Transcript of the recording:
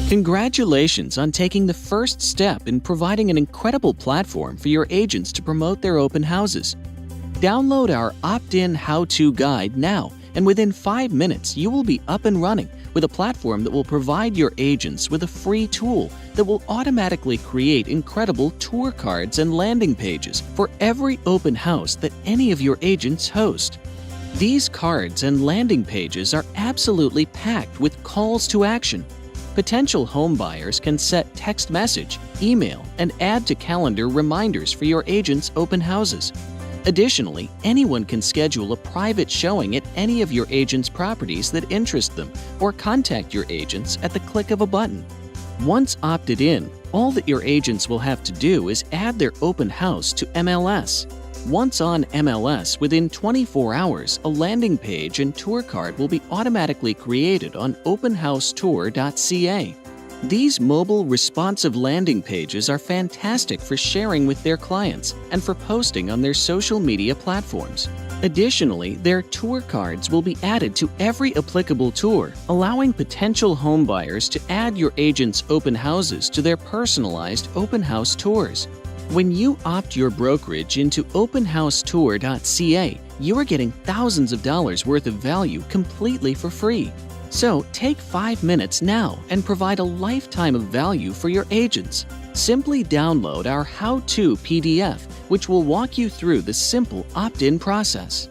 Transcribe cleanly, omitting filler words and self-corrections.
Congratulations on taking the first step in providing an incredible platform for your agents to promote their open houses. Download our opt-in how-to guide now, and within 5 minutes you will be up and running with a platform that will provide your agents with a free tool that will automatically create incredible tour cards and landing pages for every open house that any of your agents host. These cards and landing pages are absolutely packed with calls to action. Potential home buyers can set text message, email, and add to calendar reminders for your agents' open houses. Additionally, anyone can schedule a private showing at any of your agents' properties that interest them or contact your agents at the click of a button. Once opted in, all that your agents will have to do is add their open house to MLS. Once on MLS, within 24 hours, a landing page and tour card will be automatically created on openhousetour.ca. These mobile responsive landing pages are fantastic for sharing with their clients and for posting on their social media platforms. Additionally, their tour cards will be added to every applicable tour, allowing potential home buyers to add your agent's open houses to their personalized open house tours. When you opt your brokerage into openhousetour.ca, you are getting thousands of dollars worth of value completely for free. So take 5 minutes now and provide a lifetime of value for your agents. Simply download our how-to PDF, which will walk you through the simple opt-in process.